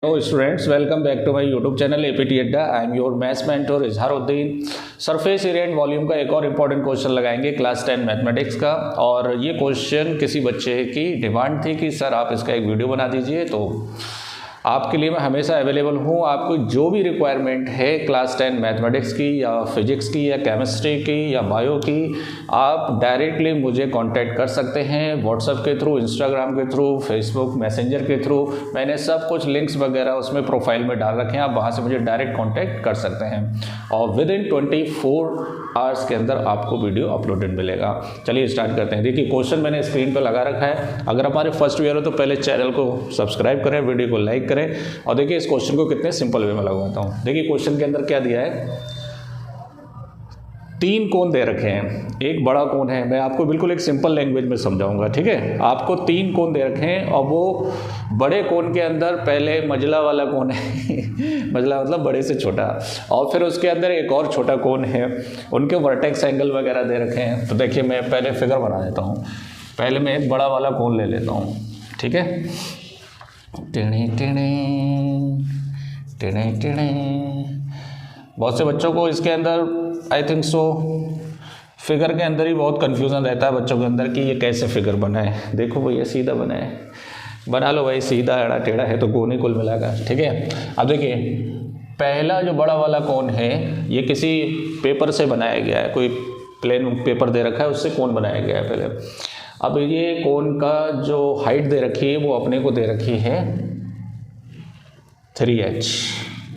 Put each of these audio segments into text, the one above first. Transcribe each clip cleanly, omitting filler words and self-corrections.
Hello students, welcome back to my YouTube channel APT Adda. I am your maths mentor Izharuddin. Surface area and volume का एक और important question लगाएंगे class 10 mathematics का। और ये question किसी बच्चे की डिमांड थी कि सर आप इसका एक वीडियो बना दीजिए, तो आपके लिए मैं हमेशा अवेलेबल हूँ। आपको जो भी रिक्वायरमेंट है क्लास 10 मैथमेटिक्स की या फिजिक्स की या केमिस्ट्री की या बायो की, आप डायरेक्टली मुझे कांटेक्ट कर सकते हैं व्हाट्सएप के थ्रू, इंस्टाग्राम के थ्रू, फेसबुक मैसेंजर के थ्रू। मैंने सब कुछ लिंक्स वगैरह उसमें प्रोफाइल में डाल रखे हैं, आप वहाँ से मुझे डायरेक्ट कॉन्टैक्ट कर सकते हैं और विद इन 24 आवर्स के अंदर आपको वीडियो अपलोडेड मिलेगा। चलिए स्टार्ट करते हैं। देखिए क्वेश्चन मैंने स्क्रीन पर लगा रखा है। अगर हमारे फर्स्ट ईयर हो तो पहले चैनल को सब्सक्राइब करें, वीडियो को लाइक करें और देखिए इस क्वेश्चन को कितने सिंपल वे में लगवाता हूँ। देखिए क्वेश्चन के अंदर क्या दिया है, 3 कोण दे रखे हैं, एक बड़ा कोण है। मैं आपको बिल्कुल एक सिंपल लैंग्वेज में समझाऊंगा, ठीक है। आपको 3 कोण दे रखे हैं और वो बड़े कोण के अंदर पहले मझला वाला कोण है मझला मतलब बड़े से छोटा, और फिर उसके अंदर एक और छोटा कोण है। उनके वर्टेक्स एंगल वगैरह दे रखे हैं। तो देखिए मैं पहले फिगर बना देता हूँ। पहले मैं एक बड़ा वाला कोण ले लेता हूँ, ठीक है। टेढ़े टेढ़े टेढ़े टेढ़े। बहुत से बच्चों को इसके अंदर आई थिंक सो फिगर के अंदर ही बहुत कंफ्यूजन रहता है बच्चों के अंदर कि ये कैसे फिगर बना है। देखो भैया सीधा बना है, बना लो भाई। सीधा एड़ा टेढ़ा है तो कोण ही कुल मिलाकर, ठीक है। अब देखिए पहला जो बड़ा वाला कोण है ये किसी पेपर से बनाया गया है, कोई प्लेन पेपर दे रखा है उससे कोण बनाया गया है पहले। अब ये कोण का जो हाइट दे रखी है वो अपने को दे रखी है 3h।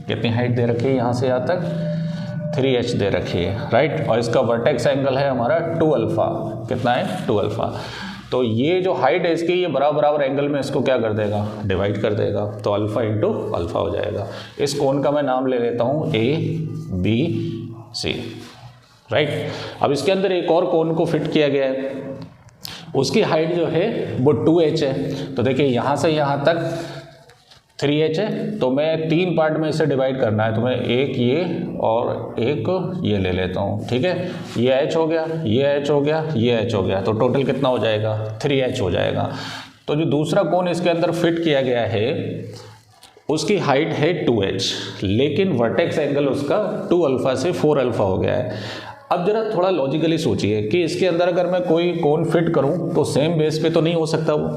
कितनी हाइट दे रखी है यहाँ से यहाँ तक, 3h दे रखी है, राइट। और इसका वर्टेक्स एंगल है हमारा 2 अल्फा। कितना है, 2 अल्फा। तो ये जो हाइट है इसकी, ये बराबर एंगल में इसको क्या कर देगा, डिवाइड कर देगा। तो अल्फा इंटू अल्फा हो जाएगा। इस कोण का मैं नाम ले लेता हूँ ABC, राइट। अब इसके अंदर एक और कोण को फिट किया गया है, उसकी हाइट जो है वो 2h है। तो देखिए यहाँ से यहाँ तक 3h है, तो मैं 3 पार्ट में इसे डिवाइड करना है। तो मैं एक ये और एक ये ले लेता हूँ, ठीक है। ये h हो गया, ये h हो गया, ये h हो गया, तो टोटल कितना हो जाएगा, 3h हो जाएगा। तो जो दूसरा कोण इसके अंदर फिट किया गया है उसकी हाइट है 2h, लेकिन वर्टेक्स एंगल उसका 2 अल्फा से 4 अल्फा हो गया है। अब जरा थोड़ा लॉजिकली सोचिए कि इसके अंदर अगर मैं कोई कोण फिट करूं तो सेम बेस पे तो नहीं हो सकता वो।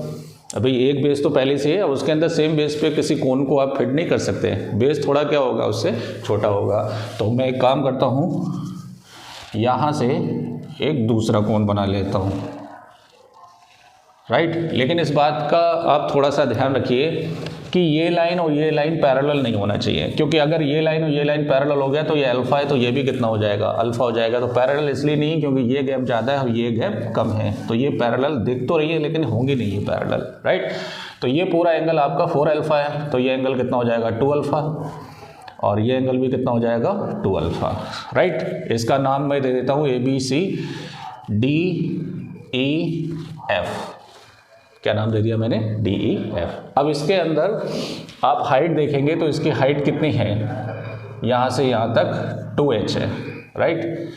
अभी एक बेस तो पहले से है, अब उसके अंदर सेम बेस पे किसी कोण को आप फिट नहीं कर सकते। बेस थोड़ा क्या होगा, उससे छोटा होगा। तो मैं एक काम करता हूँ, यहाँ से एक दूसरा कोण बना लेता हूँ, राइट। लेकिन इस बात का आप थोड़ा सा ध्यान रखिए कि ये लाइन और ये लाइन पैरेलल नहीं होना चाहिए, क्योंकि अगर ये लाइन और ये लाइन पैरेलल हो गया तो ये अल्फा है तो ये भी कितना हो जाएगा, अल्फा हो जाएगा। तो पैरेलल इसलिए नहीं क्योंकि ये गैप ज़्यादा है और ये गैप कम है, तो ये पैरेलल दिख तो रही है लेकिन होंगी नहीं ये पैरेलल, राइट। तो ये पूरा एंगल आपका 4 अल्फा है, तो ये एंगल कितना हो जाएगा, 2 अल्फा, और ये एंगल भी कितना हो जाएगा, 2 अल्फा, राइट। इसका नाम मैं दे देता हूँ ABCDEF। क्या नाम दे दिया मैंने, DEF। अब इसके अंदर आप हाइट देखेंगे तो इसकी हाइट कितनी है, यहाँ से यहाँ तक 2h है, राइट।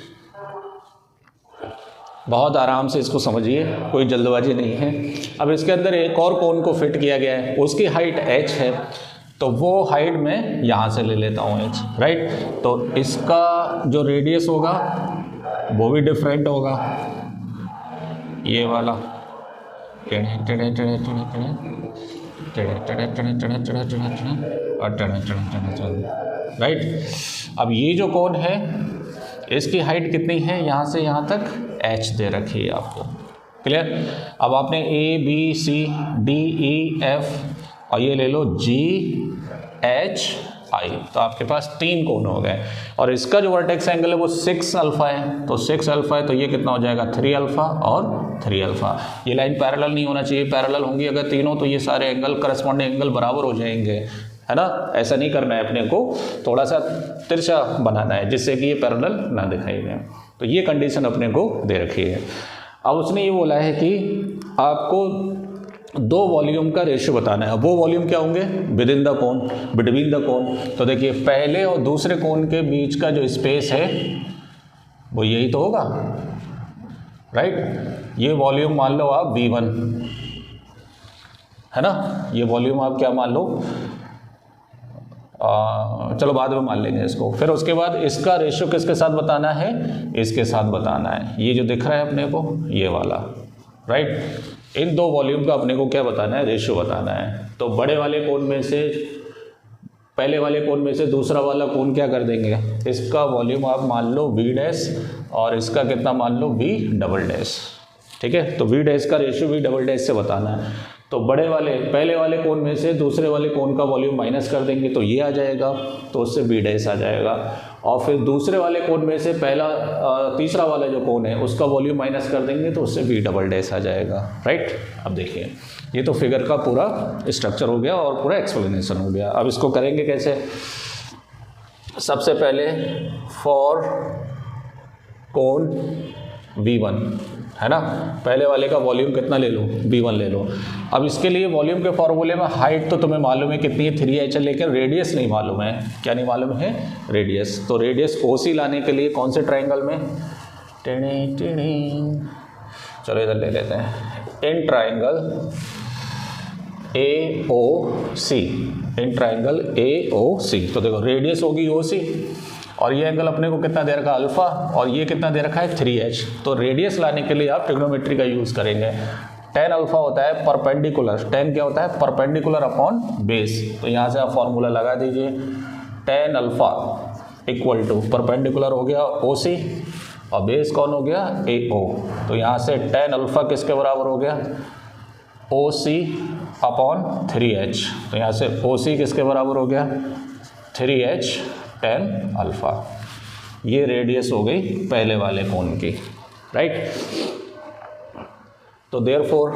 बहुत आराम से इसको समझिए, कोई जल्दबाजी नहीं है। अब इसके अंदर एक और कोण को फिट किया गया है, उसकी हाइट h है, तो वो हाइट मैं यहाँ से ले लेता हूँ h, राइट। तो इसका जो रेडियस होगा वो भी डिफरेंट होगा, ये वाला टेढ़े टेढ़े टेढ़े टेढ़े टेढ़े टेढ़े टेढ़े टेढ़े टेढ़े टेढ़े टेढ़े और टेढ़े टेढ़े टेढ़े टेढ़े, राइट। अब ये जो कोण है इसकी हाइट कितनी है, यहाँ से यहाँ तक h दे रखी है आपको, क्लियर। अब आपने ABCDEF और ये ले लो GHI, तो आपके पास 3 कोण हो गए। और इसका जो वर्टेक्स एंगल है वो 6 अल्फा है, तो 6 अल्फा है तो ये कितना हो जाएगा, 3 अल्फा और 3 अल्फा। ये लाइन पैरेलल नहीं होना चाहिए, पैरेलल होंगी अगर तीनों तो ये सारे एंगल करस्पॉन्डिंग एंगल बराबर हो जाएंगे, है ना। ऐसा नहीं करना है, अपने को थोड़ा सा तिरछा बनाना है जिससे कि ये पैरेलल ना दिखाई दे। तो ये कंडीशन अपने को दे रखी है। अब उसने ये बोला है कि आपको 2 वॉल्यूम का रेशियो बताना है। वो वॉल्यूम क्या होंगे, विद इन द कोण, बिटवीन द कोण। तो देखिए पहले और दूसरे कोण के बीच का जो स्पेस है वो यही तो होगा, राइट। ये वॉल्यूम मान लो आप V1, है ना। ये वॉल्यूम आप क्या मान लो, चलो बाद में मान लेंगे इसको। फिर उसके बाद इसका रेशियो किसके साथ बताना है, इसके साथ बताना है। ये जो दिख रहा है अपने को, ये वाला, राइट। इन दो वॉल्यूम का अपने को क्या बताना है, रेशियो बताना है। तो बड़े वाले कोण में से, पहले वाले कोण में से दूसरा वाला कोण क्या कर देंगे, इसका वॉल्यूम आप मान लो V डैश और इसका कितना मान लो V डबल डैश, ठीक है। तो V डैश का रेशियो V डबल डैश से बताना है। तो बड़े वाले, पहले वाले कोण में से दूसरे वाले कोण का वॉल्यूम माइनस कर देंगे तो ये आ जाएगा, तो उससे V डैश आ जाएगा। और फिर दूसरे वाले कोण में से पहला तीसरा वाला जो कोण है उसका वॉल्यूम माइनस कर देंगे तो उससे V डबल डैश आ जाएगा, राइट। अब देखिए ये तो फिगर का पूरा स्ट्रक्चर हो गया और पूरा एक्सप्लेनेशन हो गया। अब इसको करेंगे कैसे, सबसे पहले फॉर कोण V1 है ना, पहले वाले का वॉल्यूम कितना ले लो, V1 ले लो। अब इसके लिए वॉल्यूम के फॉर्मूले में हाइट तो तुम्हें मालूम है कितनी है, 3h है, लेकिन रेडियस नहीं मालूम है। क्या नहीं मालूम है, रेडियस। तो रेडियस OC लाने के लिए कौन से ट्राइंगल में, चलो इधर ले लेते हैं, in triangle AOC, in triangle AOC। तो देखो रेडियस होगी OC और ये एंगल अपने को कितना दे रखा है, अल्फा, और ये कितना दे रखा है 3h। तो रेडियस लाने के लिए आप ट्रिग्नोमेट्री का यूज़ करेंगे। tan अल्फा होता है परपेंडिकुलर, tan क्या होता है, परपेंडिकुलर अपॉन बेस। तो यहाँ से आप फॉर्मूला लगा दीजिए, tan alpha equal to perpendicular हो गया OC और बेस कौन हो गया, AO। तो यहाँ से tan अल्फा किसके बराबर हो गया, OC अपॉन 3h। तो यहाँ से OC किसके बराबर हो गया, 3h tan अल्फा। ये रेडियस हो गई पहले वाले कोण की, राइट। तो देयरफॉर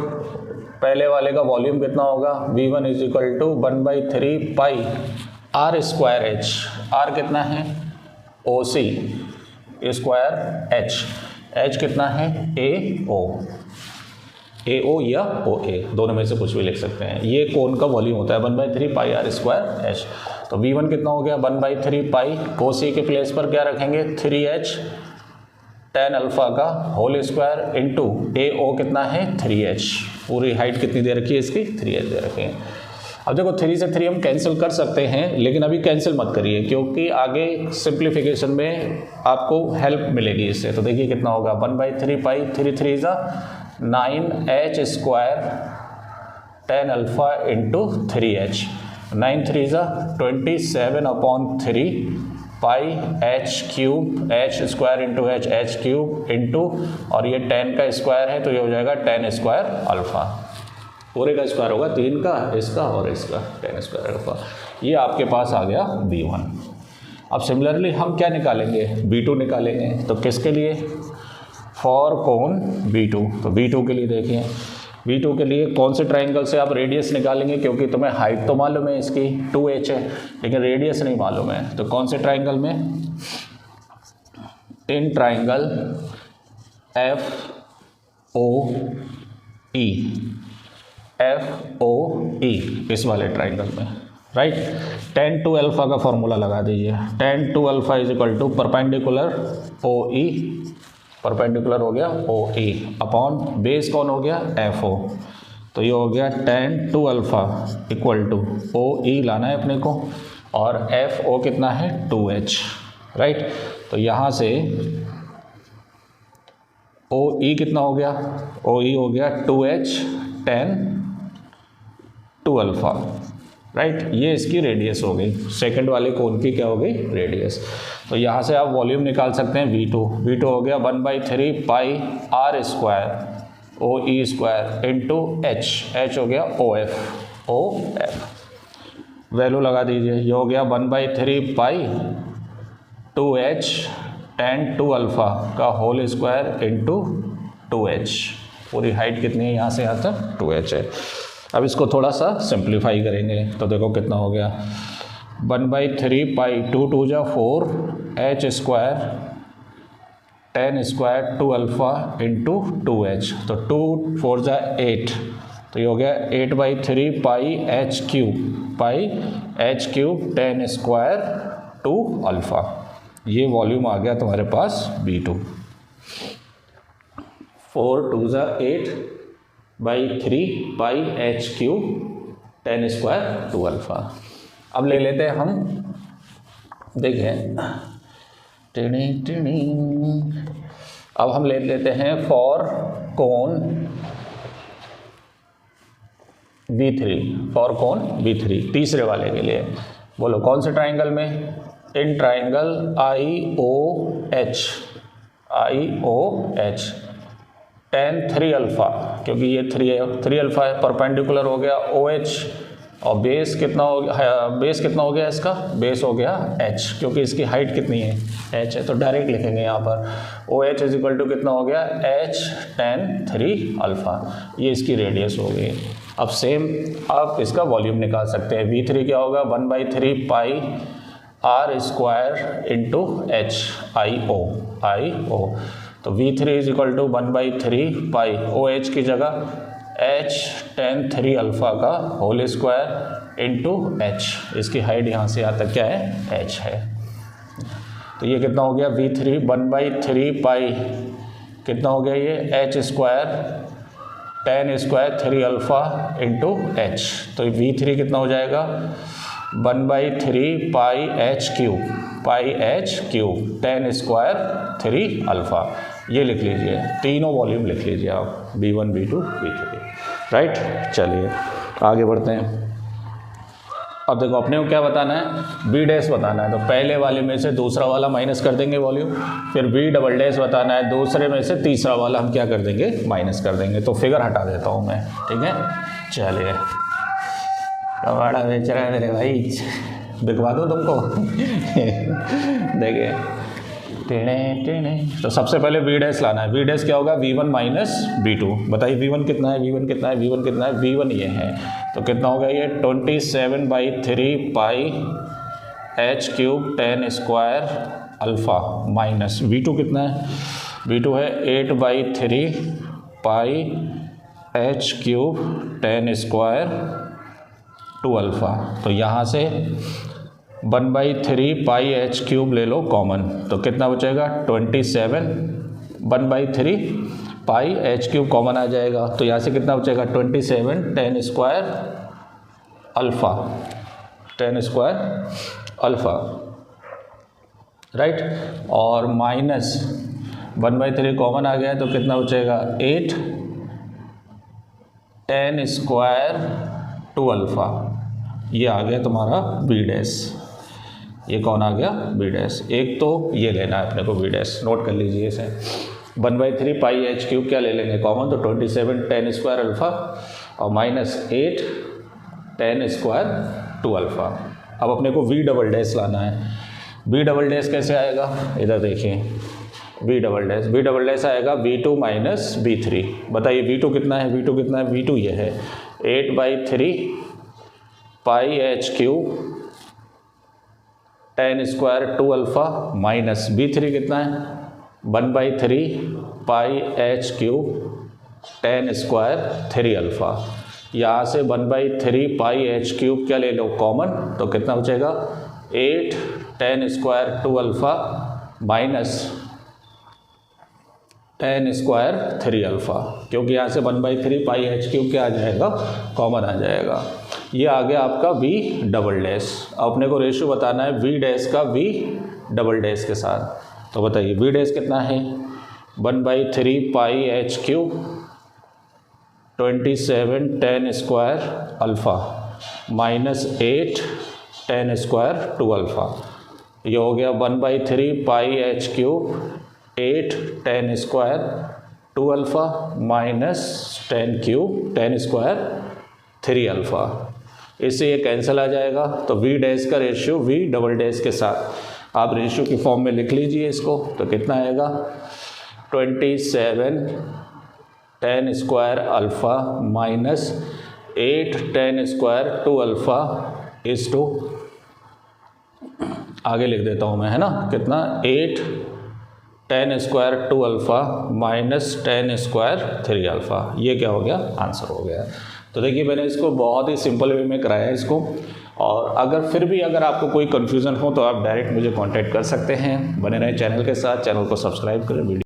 पहले वाले का वॉल्यूम कितना होगा, V1 is equal to 1/3 pi R square H। R कितना है, OC स्क्वायर H कितना है, AO या OA, दोनों में से कुछ भी लिख सकते हैं। ये कोण का वॉल्यूम होता है 1/3 पाई R स्क्वायर H। तो V1 कितना हो गया, 1/3 पाई, कोसी के प्लेस पर क्या रखेंगे, 3h tan अल्फा का होल स्क्वायर इंटू AO कितना है, 3h। पूरी हाइट कितनी दे रखी है इसकी, 3h दे रखी है। अब देखो 3 से 3 हम कैंसिल कर सकते हैं, लेकिन अभी कैंसिल मत करिए क्योंकि आगे सिंप्लीफिकेशन में आपको हेल्प मिलेगी इससे। तो देखिए कितना होगा, 1/3 पाई, 3 3 ज़ा 9h square tan alpha into 3h, 9 3 ज़ा 27 अपॉन 3 पाई h cube, h square into h cube into, और ये tan का स्क्वायर है तो ये हो जाएगा tan स्क्वायर अल्फा। पूरे का स्क्वायर होगा 3 का, इसका और इसका, tan स्क्वायर अल्फा। ये आपके पास आ गया V1। अब सिमिलरली हम क्या निकालेंगे, V2 निकालेंगे। तो किसके लिए, फॉर कोण V2। तो V2 के लिए देखिए, V2 के लिए कौन से ट्राइंगल से आप रेडियस निकालेंगे, क्योंकि तुम्हें हाइट तो मालूम है इसकी 2h है, लेकिन रेडियस नहीं मालूम है। तो कौन से ट्राइंगल में, इन ट्राइंगल FOE, इस वाले ट्राइंगल में, राइट। tan 2 अल्फा का फॉर्मूला लगा दीजिए, tan 2 alpha is equal to perpendicular OE, perpendicular हो गया OE अपॉन बेस कौन हो गया, FO। तो ये हो गया tan 2 alpha equal to OE लाना है अपने को, और FO कितना है 2h, राइट। तो यहाँ से OE कितना हो गया, OE हो गया 2h tan 2 अल्फा, राइट। ये इसकी रेडियस हो गई, सेकंड वाले कोण की क्या हो गई, रेडियस। तो यहाँ से आप वॉल्यूम निकाल सकते हैं V2 हो गया 1/3 pi R square OE square into H हो गया OF। वैल्यू लगा दीजिए, ये हो गया 1/3 पाई 2h tan 2 अल्फा का होल स्क्वायर इंटू 2h। पूरी हाइट कितनी है यहाँ से यहाँ तक, 2h है। अब इसको थोड़ा सा सिंप्लीफाई करेंगे तो देखो कितना हो गया, 1/3 पाई 2 2 जा 4 h square tan square 2 alpha into 2h। तो 2 4 जा 8, तो ये हो गया 8/3 पाई h cube tan square 2 alpha. ये वॉल्यूम आ गया तुम्हारे पास V2। 4 2 जा 8/3 पाई h cube tan square 2 alpha. अब ले लेते हैं हम, देखिए अब हम ले लेते हैं for cone V3, for cone V3 तीसरे वाले के लिए। बोलो कौन से ट्राइंगल में? In triangle IOH tan 3 alpha, क्योंकि ये 3 अल्फ़ा है, परपेंडिकुलर हो गया OH, और बेस कितना हो गया, बेस कितना हो गया इसका? बेस हो गया H, क्योंकि इसकी हाइट कितनी है? H है, तो डायरेक्ट लिखेंगे यहाँ पर OH इज इक्वल टू कितना हो गया? H tan 3 अल्फ़ा, ये इसकी रेडियस हो गई। अब सेम आप इसका वॉल्यूम निकाल सकते हैं। V3 क्या होगा? 1/3 pi R square into H I O, तो V3 is equal to 1/3 pi OH की जगह H tan 3 अल्फ़ा का होल स्क्वायर इंटू H, इसकी हाइट यहाँ से यहाँ तक क्या है? H है। तो ये कितना हो गया? V3 1/3 पाई कितना हो गया ये? H square tan square 3 alpha into H, तो V3 कितना हो जाएगा? 1/3 पाई H cube tan square 3 alpha, ये लिख लीजिए, तीनों वॉल्यूम लिख लीजिए आप, V1 V2 V3, राइट। चलिए आगे बढ़ते हैं। अब देखो अपने को क्या बताना है? B डैश बताना है, तो पहले वाले में से दूसरा वाला माइनस कर देंगे वॉल्यूम, फिर B डबल डैश बताना है, दूसरे में से तीसरा वाला हम क्या कर देंगे? माइनस कर देंगे। तो फिगर हटा देता हूँ मैं, ठीक है। चलिए, कबाड़ा बेच रहा है मेरे भाई, बिकवा दूँ तुमको? देखिए तो सबसे पहले V डैश लाना है। V डैश क्या होगा? V1 minus V2। बताइए V1 कितना है? V1 कितना है? V1 कितना है? V1 ये है, तो कितना होगा ये? 27/3 पाई H cube tan square alpha minus V2 कितना है? V2 है 8/3 पाई H cube tan square 2 alpha. तो यहाँ से 1/3 पाई H क्यूब ले लो कॉमन, तो कितना बचेगा? 27। 1/3 पाई H क्यूब कॉमन आ जाएगा, तो यहाँ से कितना बचेगा? 27 tan square alpha, tan square alpha, right. और माइनस 1/3 कॉमन आ गया, तो कितना बचेगा? 8 tan स्क्वायर 2 अल्फ़ा, ये आ गया तुम्हारा B डैश। ये कौन आ गया? B dash. एक तो ये लेना है अपने को B डैश, नोट कर लीजिए इसे। 1/3 पाई H क्यूब क्या ले लेंगे कॉमन, तो 27 tan स्क्वायर अल्फ़ा और माइनस 8 tan स्क्वायर 2 अल्फ़ा। अब अपने को V डबल डैश लाना है। V डबल डैश कैसे आएगा? इधर देखिए, V डबल डैश आएगा V2 माइनस V3। बताइए V2 कितना है? V2 कितना है? V2 ये है 8/3 पाई H cube tan square 2 alpha minus V3 कितना है? 1/3 पाई H cube tan square 3 alpha. यहाँ से 1/3 पाई H क्यूब क्या ले लो कॉमन, तो कितना बचेगा? 8 tan square 2 alpha minus tan square 3 alpha, क्योंकि यहाँ से 1/3 पाई H क्यूब क्या आ जाएगा? कॉमन आ जाएगा। ये आ गया आपका V डबल डैश। अपने को रेशियो बताना है V डैश का V डबल डैश के साथ, तो बताइए V डैश कितना है? 1/3 पाई H cube 27 tan square alpha minus 8 tan square 2 alpha, ये हो गया 1/3 पाई H cube 8 tan square 2 alpha minus tan square 3 alpha. इससे ये कैंसिल आ जाएगा, तो V डैश का रेशियो V डबल डैश के साथ आप रेशियो की फॉर्म में लिख लीजिए इसको, तो कितना आएगा? 27 tan square alpha minus 8 tan square 2 alpha is two, आगे लिख देता हूँ मैं, है ना, कितना? 8 tan square 2 alpha minus tan square 3 alpha. ये क्या हो गया? आंसर हो गया। तो देखिए मैंने इसको बहुत ही सिंपल वे में कराया है इसको, और अगर फिर भी अगर आपको कोई कन्फ्यूज़न हो तो आप डायरेक्ट मुझे कांटेक्ट कर सकते हैं। बने रहें चैनल के साथ, चैनल को सब्सक्राइब करें, वीडियो